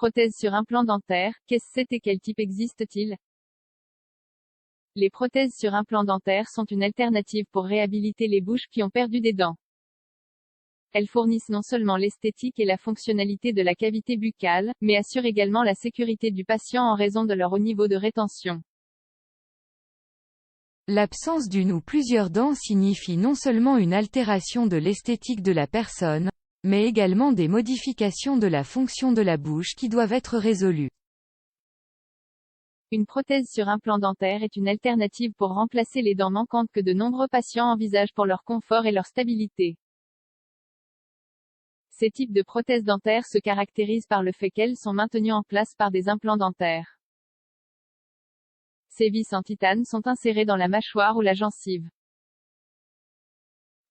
Prothèse sur implant dentaire, qu'est-ce que c'est et quel type existe-t-il? Les prothèses sur implant dentaire sont une alternative pour réhabiliter les bouches qui ont perdu des dents. Elles fournissent non seulement l'esthétique et la fonctionnalité de la cavité buccale, mais assurent également la sécurité du patient en raison de leur haut niveau de rétention. L'absence d'une ou plusieurs dents signifie non seulement une altération de l'esthétique de la personne, mais également des modifications de la fonction de la bouche qui doivent être résolues. Une prothèse sur implant dentaire est une alternative pour remplacer les dents manquantes que de nombreux patients envisagent pour leur confort et leur stabilité. Ces types de prothèses dentaires se caractérisent par le fait qu'elles sont maintenues en place par des implants dentaires. Ces vis en titane sont insérées dans la mâchoire ou la gencive.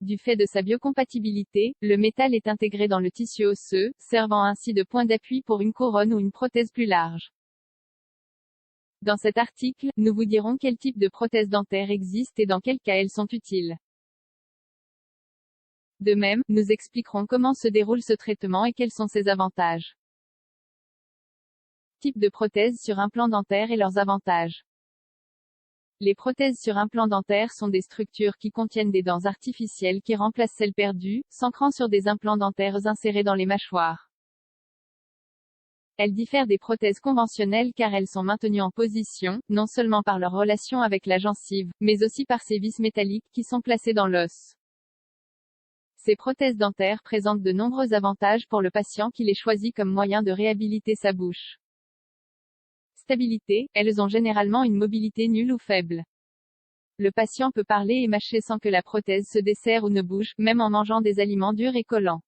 Du fait de sa biocompatibilité, le métal est intégré dans le tissu osseux, servant ainsi de point d'appui pour une couronne ou une prothèse plus large. Dans cet article, nous vous dirons quel type de prothèses dentaires existent et dans quel cas elles sont utiles. De même, nous expliquerons comment se déroule ce traitement et quels sont ses avantages. Type de prothèses sur implant dentaire et leurs avantages. Les prothèses sur implant dentaire sont des structures qui contiennent des dents artificielles qui remplacent celles perdues, s'ancrant sur des implants dentaires insérés dans les mâchoires. Elles diffèrent des prothèses conventionnelles car elles sont maintenues en position, non seulement par leur relation avec la gencive, mais aussi par ces vis métalliques qui sont placées dans l'os. Ces prothèses dentaires présentent de nombreux avantages pour le patient qui les choisit comme moyen de réhabiliter sa bouche. Stabilité, elles ont généralement une mobilité nulle ou faible. Le patient peut parler et mâcher sans que la prothèse se desserre ou ne bouge, même en mangeant des aliments durs et collants.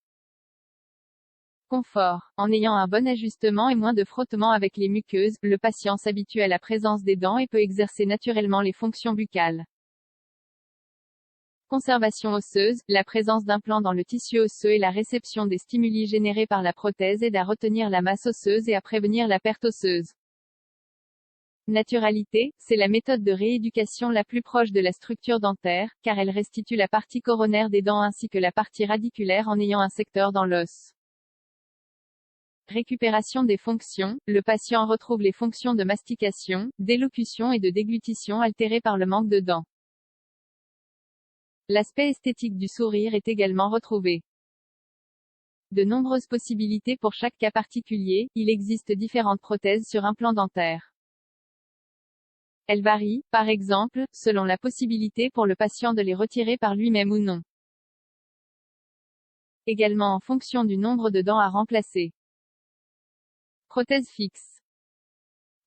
Confort. En ayant un bon ajustement et moins de frottement avec les muqueuses, le patient s'habitue à la présence des dents et peut exercer naturellement les fonctions buccales. Conservation osseuse, la présence d'implants dans le tissu osseux et la réception des stimuli générés par la prothèse aident à retenir la masse osseuse et à prévenir la perte osseuse. Naturalité, c'est la méthode de rééducation la plus proche de la structure dentaire, car elle restitue la partie coronaire des dents ainsi que la partie radiculaire en ayant un secteur dans l'os. Récupération des fonctions, le patient retrouve les fonctions de mastication, d'élocution et de déglutition altérées par le manque de dents. L'aspect esthétique du sourire est également retrouvé. De nombreuses possibilités pour chaque cas particulier, il existe différentes prothèses sur implant dentaire. Elles varient, par exemple, selon la possibilité pour le patient de les retirer par lui-même ou non. Également en fonction du nombre de dents à remplacer. Prothèses fixes.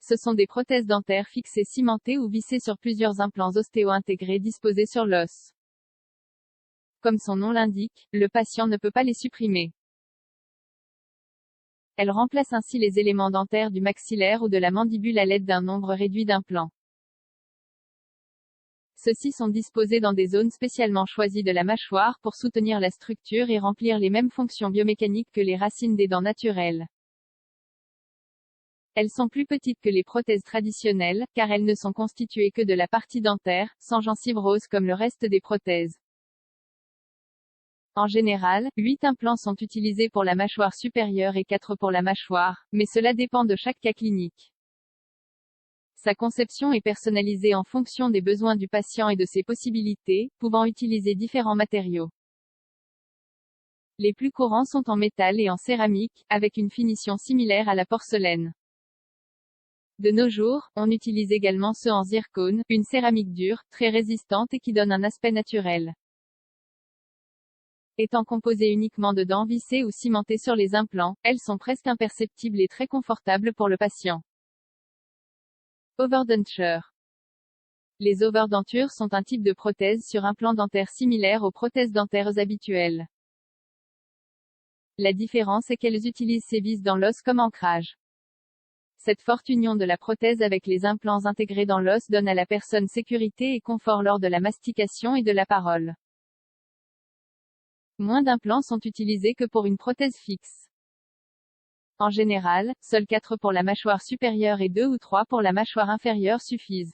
Ce sont des prothèses dentaires fixées cimentées ou vissées sur plusieurs implants ostéo-intégrés disposés sur l'os. Comme son nom l'indique, le patient ne peut pas les supprimer. Elles remplacent ainsi les éléments dentaires du maxillaire ou de la mandibule à l'aide d'un nombre réduit d'implants. Ceux-ci sont disposés dans des zones spécialement choisies de la mâchoire pour soutenir la structure et remplir les mêmes fonctions biomécaniques que les racines des dents naturelles. Elles sont plus petites que les prothèses traditionnelles, car elles ne sont constituées que de la partie dentaire, sans gencive rose comme le reste des prothèses. En général, 8 implants sont utilisés pour la mâchoire supérieure et 4 pour la mâchoire, mais cela dépend de chaque cas clinique. Sa conception est personnalisée en fonction des besoins du patient et de ses possibilités, pouvant utiliser différents matériaux. Les plus courants sont en métal et en céramique, avec une finition similaire à la porcelaine. De nos jours, on utilise également ceux en zircone, une céramique dure, très résistante et qui donne un aspect naturel. Étant composées uniquement de dents vissées ou cimentées sur les implants, elles sont presque imperceptibles et très confortables pour le patient. Overdenture. Les overdentures sont un type de prothèse sur implant dentaire similaire aux prothèses dentaires habituelles. La différence est qu'elles utilisent ces vis dans l'os comme ancrage. Cette forte union de la prothèse avec les implants intégrés dans l'os donne à la personne sécurité et confort lors de la mastication et de la parole. Moins d'implants sont utilisés que pour une prothèse fixe. En général, seuls 4 pour la mâchoire supérieure et 2 ou 3 pour la mâchoire inférieure suffisent.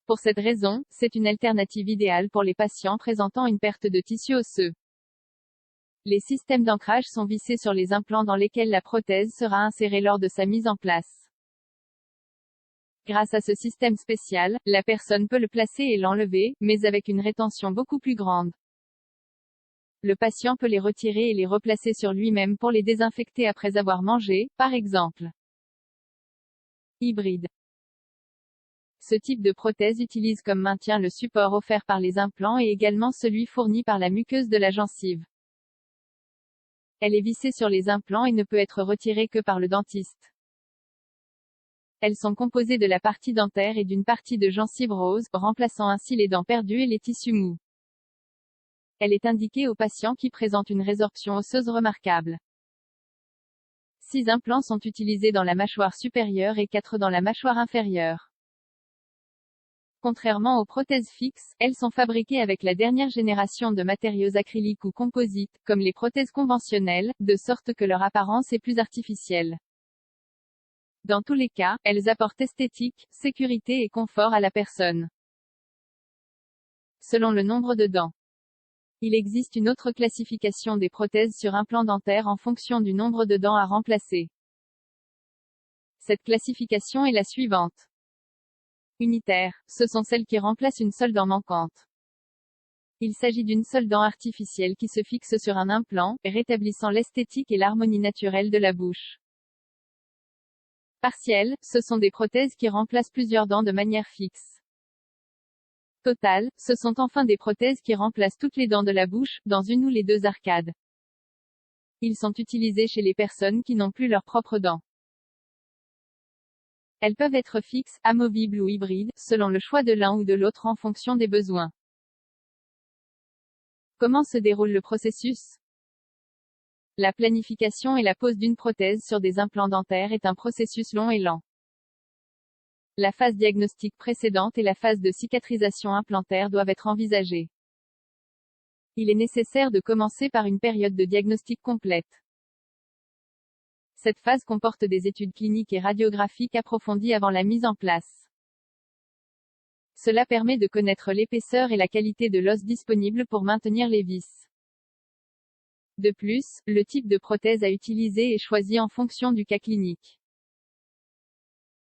Pour cette raison, c'est une alternative idéale pour les patients présentant une perte de tissu osseux. Les systèmes d'ancrage sont vissés sur les implants dans lesquels la prothèse sera insérée lors de sa mise en place. Grâce à ce système spécial, la personne peut le placer et l'enlever, mais avec une rétention beaucoup plus grande. Le patient peut les retirer et les replacer sur lui-même pour les désinfecter après avoir mangé, par exemple. Hybride. Ce type de prothèse utilise comme maintien le support offert par les implants et également celui fourni par la muqueuse de la gencive. Elle est vissée sur les implants et ne peut être retirée que par le dentiste. Elles sont composées de la partie dentaire et d'une partie de gencive rose, remplaçant ainsi les dents perdues et les tissus mous. Elle est indiquée aux patients qui présentent une résorption osseuse remarquable. 6 implants sont utilisés dans la mâchoire supérieure et 4 dans la mâchoire inférieure. Contrairement aux prothèses fixes, elles sont fabriquées avec la dernière génération de matériaux acryliques ou composites, comme les prothèses conventionnelles, de sorte que leur apparence est plus artificielle. Dans tous les cas, elles apportent esthétique, sécurité et confort à la personne. Selon le nombre de dents. Il existe une autre classification des prothèses sur implant dentaire en fonction du nombre de dents à remplacer. Cette classification est la suivante. Unitaire, ce sont celles qui remplacent une seule dent manquante. Il s'agit d'une seule dent artificielle qui se fixe sur un implant, rétablissant l'esthétique et l'harmonie naturelle de la bouche. Partielles, ce sont des prothèses qui remplacent plusieurs dents de manière fixe. Total, ce sont enfin des prothèses qui remplacent toutes les dents de la bouche, dans une ou les deux arcades. Ils sont utilisés chez les personnes qui n'ont plus leurs propres dents. Elles peuvent être fixes, amovibles ou hybrides, selon le choix de l'un ou de l'autre en fonction des besoins. Comment se déroule le processus? La planification et la pose d'une prothèse sur des implants dentaires est un processus long et lent. La phase diagnostique précédente et la phase de cicatrisation implantaire doivent être envisagées. Il est nécessaire de commencer par une période de diagnostic complète. Cette phase comporte des études cliniques et radiographiques approfondies avant la mise en place. Cela permet de connaître l'épaisseur et la qualité de l'os disponible pour maintenir les vis. De plus, le type de prothèse à utiliser est choisi en fonction du cas clinique.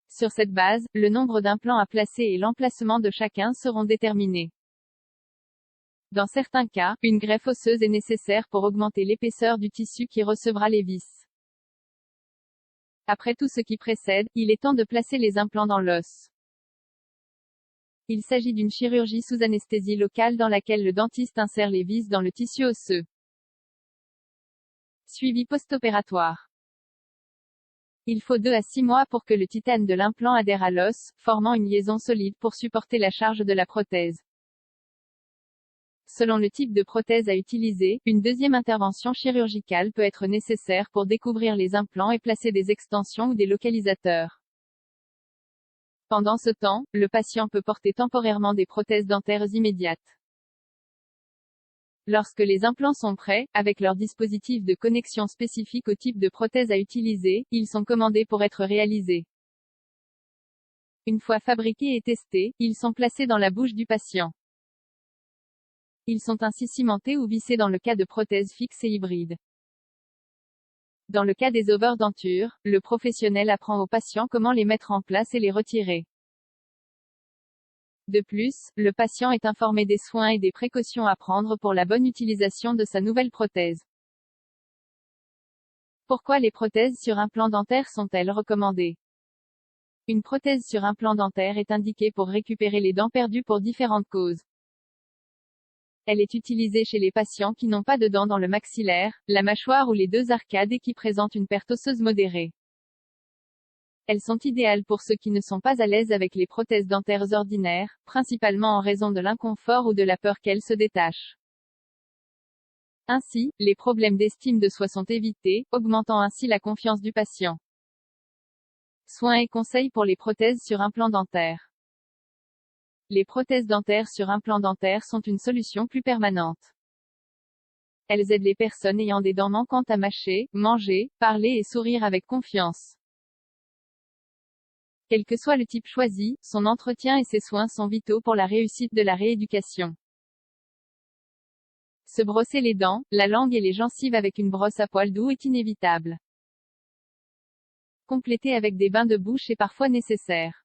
Sur cette base, le nombre d'implants à placer et l'emplacement de chacun seront déterminés. Dans certains cas, une greffe osseuse est nécessaire pour augmenter l'épaisseur du tissu qui recevra les vis. Après tout ce qui précède, il est temps de placer les implants dans l'os. Il s'agit d'une chirurgie sous anesthésie locale dans laquelle le dentiste insère les vis dans le tissu osseux. Suivi post-opératoire. Il faut 2 à 6 mois pour que le titane de l'implant adhère à l'os, formant une liaison solide pour supporter la charge de la prothèse. Selon le type de prothèse à utiliser, une deuxième intervention chirurgicale peut être nécessaire pour découvrir les implants et placer des extensions ou des localisateurs. Pendant ce temps, le patient peut porter temporairement des prothèses dentaires immédiates. Lorsque les implants sont prêts, avec leur dispositif de connexion spécifique au type de prothèse à utiliser, ils sont commandés pour être réalisés. Une fois fabriqués et testés, ils sont placés dans la bouche du patient. Ils sont ainsi cimentés ou vissés dans le cas de prothèses fixes et hybrides. Dans le cas des overdentures, le professionnel apprend au patient comment les mettre en place et les retirer. De plus, le patient est informé des soins et des précautions à prendre pour la bonne utilisation de sa nouvelle prothèse. Pourquoi les prothèses sur implant dentaire sont-elles recommandées? Une prothèse sur implant dentaire est indiquée pour récupérer les dents perdues pour différentes causes. Elle est utilisée chez les patients qui n'ont pas de dents dans le maxillaire, la mâchoire ou les deux arcades et qui présentent une perte osseuse modérée. Elles sont idéales pour ceux qui ne sont pas à l'aise avec les prothèses dentaires ordinaires, principalement en raison de l'inconfort ou de la peur qu'elles se détachent. Ainsi, les problèmes d'estime de soi sont évités, augmentant ainsi la confiance du patient. Soins et conseils pour les prothèses sur implant dentaire. Les prothèses dentaires sur implant dentaire sont une solution plus permanente. Elles aident les personnes ayant des dents manquantes à mâcher, manger, parler et sourire avec confiance. Quel que soit le type choisi, son entretien et ses soins sont vitaux pour la réussite de la rééducation. Se brosser les dents, la langue et les gencives avec une brosse à poil doux est inévitable. Compléter avec des bains de bouche est parfois nécessaire.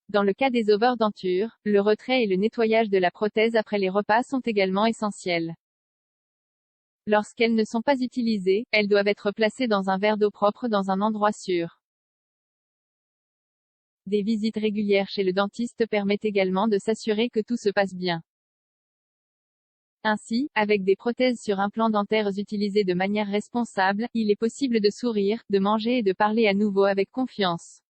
Dans le cas des overdentures, le retrait et le nettoyage de la prothèse après les repas sont également essentiels. Lorsqu'elles ne sont pas utilisées, elles doivent être placées dans un verre d'eau propre dans un endroit sûr. Des visites régulières chez le dentiste permettent également de s'assurer que tout se passe bien. Ainsi, avec des prothèses sur implants dentaires utilisées de manière responsable, il est possible de sourire, de manger et de parler à nouveau avec confiance.